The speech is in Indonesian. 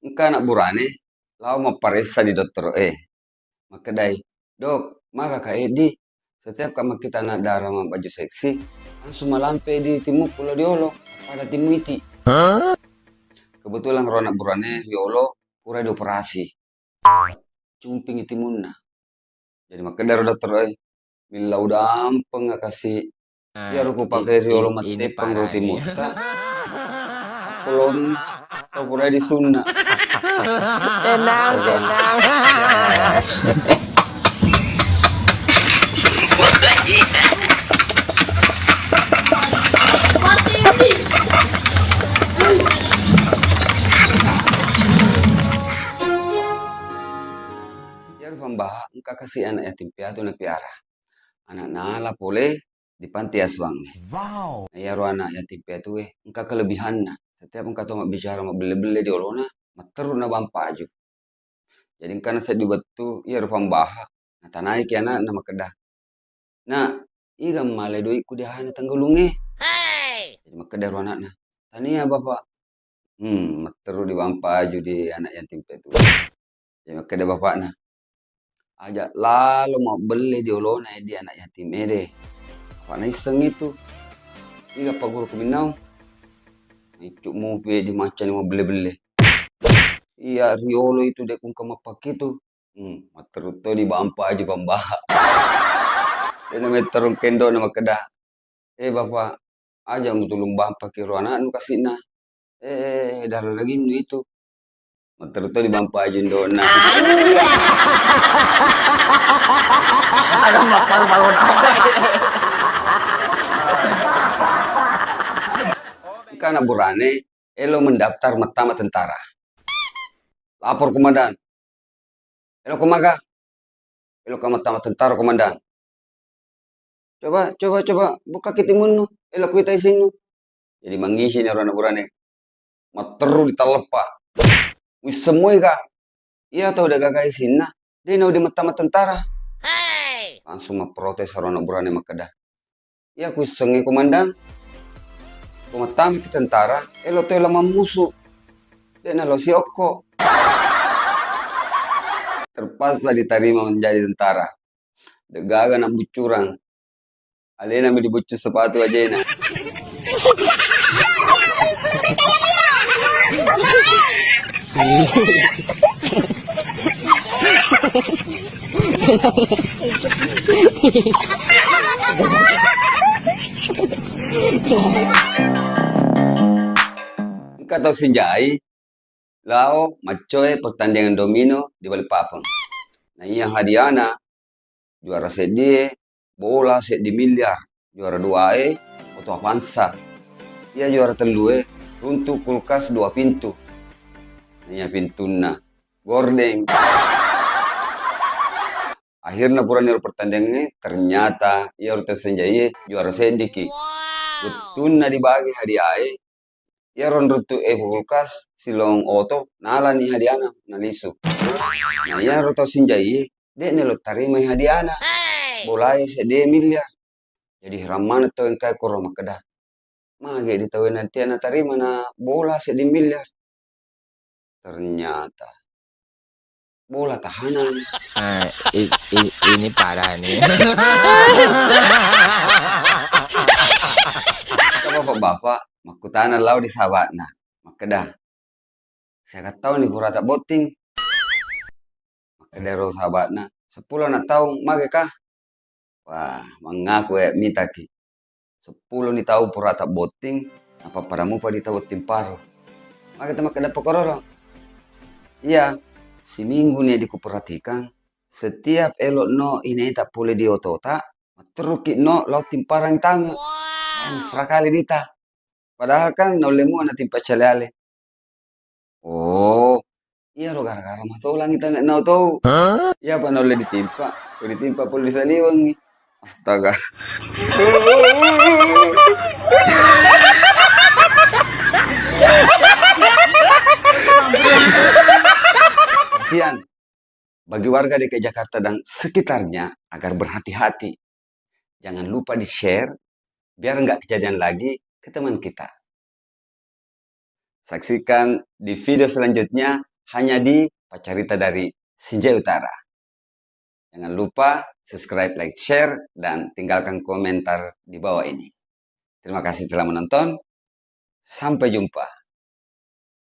Engka anak burane, lau maparesa di dokter makedai. Dok, maka Kak Edi, setiap kama kita nak darah sama baju seksi, langsung malampe di timuk pulau diolo, pada timu iti. Kebetulan rona burane diolo, pura dioperasi. Cumping iti munna. Jadi makedai dokter bila udah ampeng nggak kasih, ya ruku pakai riolo Ini matepang parah roti nih. mutta. Kolonna, kau pura di sunna. Tenang, tenang. Ya pambah, engkau kasih anak yatim piatu na piara. Anak nala boleh di panti asuhan. Wow. Nah, ya anak yatim piatu engkau kelebihan na. Setiap engkau tahu bicara mau beli-beli di olona, materu na bampaju. Jadi engkau nasa dibatu, ya pambah. Nah tanai ki anak nama kedah. Nah, iga male doi ku dihana tanggulunge. Jadi makedah anak na. Tania bapak. Materu di bampaju di anak yatim piatu. Jadi makedah bapak na. Ajak lalu mau beli di olona di anak yatim deh. Pak iseng itu. Iga pak guru keminau. Icuk mau di macan mau beli-beli. Iya riolo itu dek kung kamapak itu. Materuto di bampa aja pambah. Dia namanya terung kendo nama kedah. Bapak aja mau tulung bampa kiro anak nu kasih na. Darah lagi nu itu. Materuto di bampa aja ndona. Aduh, bakal bangun apa? Karena burane, elo mendaftar matama tentara. Lapor komandan. Elo komaga. Elo ke matama tentara komandan. Coba, buka kitimun nu. Elo kuita isinu. Jadi mangisi nih orang burane. Materu ditalepa. Wis semua ka. Iya tahu udah gagak isin nah. Dia udah matama tentara. Langsung protes orang burane makedah. Iya ku sengi komandan. Kumatami ke tentara, elo tela mamusu. Dan elo sioko. Terpaksa diterima menjadi tentara. Degaga nak bucurang. Alena mi dibucu sepatu aja na. Kata Sinjai, lao macoy pertandingan domino di Balikpapan. Nah iya hadiana juara sedih, bola di miliar, juara 2 atau Avanza. Iya juara telue, runtuh kulkas 2 pintu. Nah iya pintuna, gordeng. Akhirnya pura niru pertandingan ternyata iya Rute Sinjai juara sediki. Betulna dibagi hadiah. Ya ron rutu kulkas silong oto nala ni hadiana nalisu. Nah ya roto Sinjai dek nelo tarima hadiana. Bolai sede miliar. Jadi ramana to yang kai koro makedah. Mage ditawin nanti anak tarima na bola sede miliar. Ternyata bola tahanan. Ini parah nih. Bapak makutanan lau di sahabatna. Makedah. Saya kata tahu nih pura tak boting. Makedah ro sahabatna. 10 nak tahu mage kah? Wah, mengaku mitaki. 10 ni tahu pura tak boting. Apa padamu pada tahu timparo. Mage ta makedah pokororo. Iya, si minggu nih dikuperhatikan. Setiap elok no ini tak boleh diotota. Terukit no lau timparang tanga. Mesra kali dita. Padahal kan nolemu anak timpa cale-ale. Oh, iya lo gara-gara masuk ulang kita nggak tahu tahu. Iya apa nolnya ditimpa? Kalau ditimpa polisi wangi. Astaga. Perhatian bagi warga DKI Jakarta dan sekitarnya agar berhati-hati. Jangan lupa di-share biar nggak kejadian lagi ke teman kita. Saksikan di video selanjutnya hanya di Pacarita dari Sinjai Utara. Jangan lupa subscribe, like, share, dan tinggalkan komentar di bawah ini. Terima kasih telah menonton. Sampai jumpa.